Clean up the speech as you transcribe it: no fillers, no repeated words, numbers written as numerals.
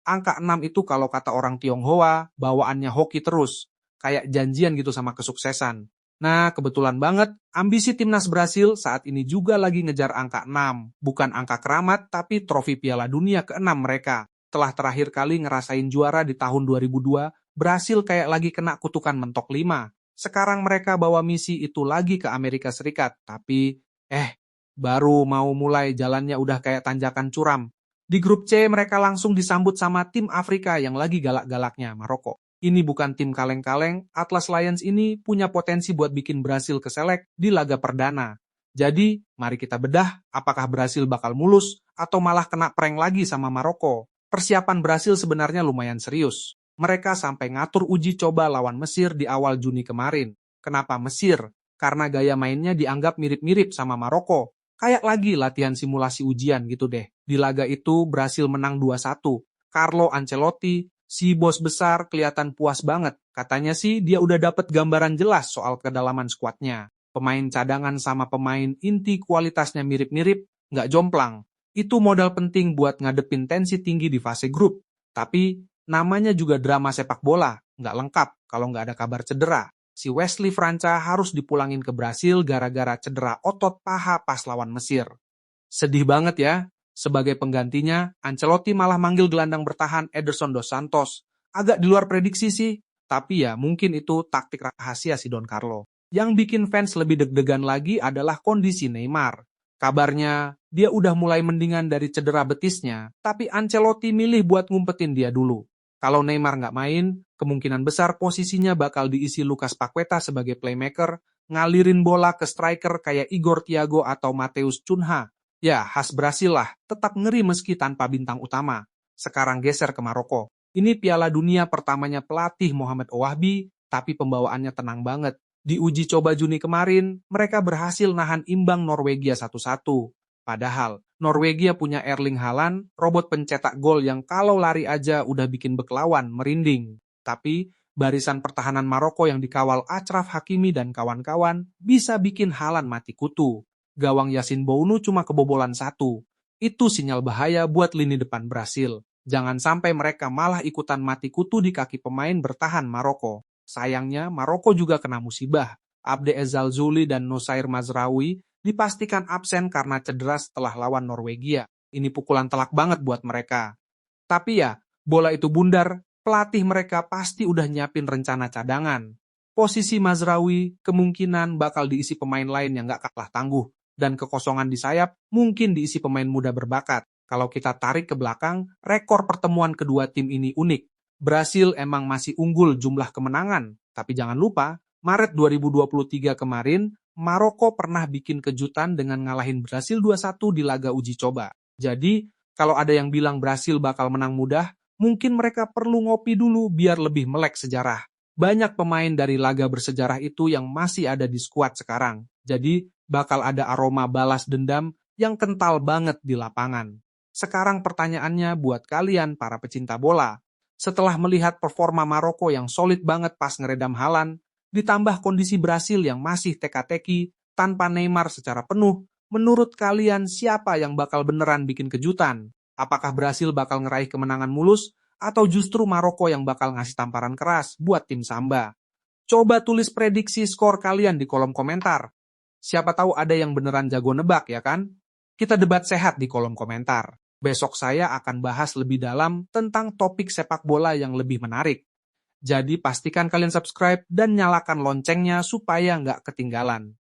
Angka 6 itu kalau kata orang Tionghoa, bawaannya hoki terus. Kayak janjian gitu sama kesuksesan. Nah, kebetulan banget, ambisi timnas Brasil saat ini juga lagi ngejar angka 6. Bukan angka keramat, tapi trofi Piala Dunia ke-6 mereka. Setelah terakhir kali ngerasain juara di tahun 2002, Brasil kayak lagi kena kutukan mentok 5. Sekarang mereka bawa misi itu lagi ke Amerika Serikat. Tapi, baru mau mulai jalannya udah kayak tanjakan curam. Di grup C mereka langsung disambut sama tim Afrika yang lagi galak-galaknya, Maroko. Ini bukan tim kaleng-kaleng, Atlas Lions ini punya potensi buat bikin Brasil keselek di laga perdana. Jadi, mari kita bedah apakah Brasil bakal mulus atau malah kena prank lagi sama Maroko. Persiapan Brasil sebenarnya lumayan serius. Mereka sampai ngatur uji coba lawan Mesir di awal Juni kemarin. Kenapa Mesir? Karena gaya mainnya dianggap mirip-mirip sama Maroko. Kayak lagi latihan simulasi ujian gitu deh. Di laga itu Brasil menang 2-1. Carlo Ancelotti, si bos besar, kelihatan puas banget. Katanya sih dia udah dapet gambaran jelas soal kedalaman skuadnya. Pemain cadangan sama pemain inti kualitasnya mirip-mirip, nggak jomplang. Itu modal penting buat ngadepin tensi tinggi di fase grup. Tapi namanya juga drama sepak bola, nggak lengkap kalau nggak ada kabar cedera. Si Wesley Franca harus dipulangin ke Brasil gara-gara cedera otot paha pas lawan Mesir. Sedih banget ya. Sebagai penggantinya, Ancelotti malah manggil gelandang bertahan Ederson dos Santos. Agak di luar prediksi sih, tapi ya mungkin itu taktik rahasia si Don Carlo. Yang bikin fans lebih deg-degan lagi adalah kondisi Neymar. Kabarnya, dia udah mulai mendingan dari cedera betisnya, tapi Ancelotti milih buat ngumpetin dia dulu. Kalau Neymar nggak main, kemungkinan besar posisinya bakal diisi Lucas Paqueta sebagai playmaker, ngalirin bola ke striker kayak Igor Thiago atau Matheus Cunha. Ya, khas Brasil lah, tetap ngeri meski tanpa bintang utama. Sekarang geser ke Maroko. Ini Piala Dunia pertamanya pelatih Mohamed Ouahbi, tapi pembawaannya tenang banget. Di uji coba Juni kemarin, mereka berhasil nahan imbang Norwegia 1-1. Padahal, Norwegia punya Erling Haaland, robot pencetak gol yang kalau lari aja udah bikin bek lawan merinding. Tapi, barisan pertahanan Maroko yang dikawal Achraf Hakimi dan kawan-kawan bisa bikin Haaland mati kutu. Gawang Yasin Bounou cuma kebobolan 1. Itu sinyal bahaya buat lini depan Brasil. Jangan sampai mereka malah ikutan mati kutu di kaki pemain bertahan Maroko. Sayangnya Maroko juga kena musibah. Abde Ezzalzouli dan Nosair Mazraoui dipastikan absen karena cedera setelah lawan Norwegia. Ini pukulan telak banget buat mereka. Tapi ya, bola itu bundar, pelatih mereka pasti udah nyiapin rencana cadangan. Posisi Mazraoui kemungkinan bakal diisi pemain lain yang gak kalah tangguh. Dan kekosongan di sayap mungkin diisi pemain muda berbakat. Kalau kita tarik ke belakang, rekor pertemuan kedua tim ini unik. Brasil emang masih unggul jumlah kemenangan, tapi jangan lupa, Maret 2023 kemarin, Maroko pernah bikin kejutan dengan ngalahin Brasil 2-1 di laga uji coba. Jadi, kalau ada yang bilang Brasil bakal menang mudah, mungkin mereka perlu ngopi dulu biar lebih melek sejarah. Banyak pemain dari laga bersejarah itu yang masih ada di skuad sekarang. Jadi, bakal ada aroma balas dendam yang kental banget di lapangan. Sekarang pertanyaannya buat kalian para pecinta bola. Setelah melihat performa Maroko yang solid banget pas ngeredam Haaland, ditambah kondisi Brasil yang masih teka-teki tanpa Neymar secara penuh, menurut kalian siapa yang bakal beneran bikin kejutan? Apakah Brasil bakal ngeraih kemenangan mulus atau justru Maroko yang bakal ngasih tamparan keras buat tim Samba? Coba tulis prediksi skor kalian di kolom komentar. Siapa tahu ada yang beneran jago nebak ya kan? Kita debat sehat di kolom komentar. Besok saya akan bahas lebih dalam tentang topik sepak bola yang lebih menarik. Jadi pastikan kalian subscribe dan nyalakan loncengnya supaya nggak ketinggalan.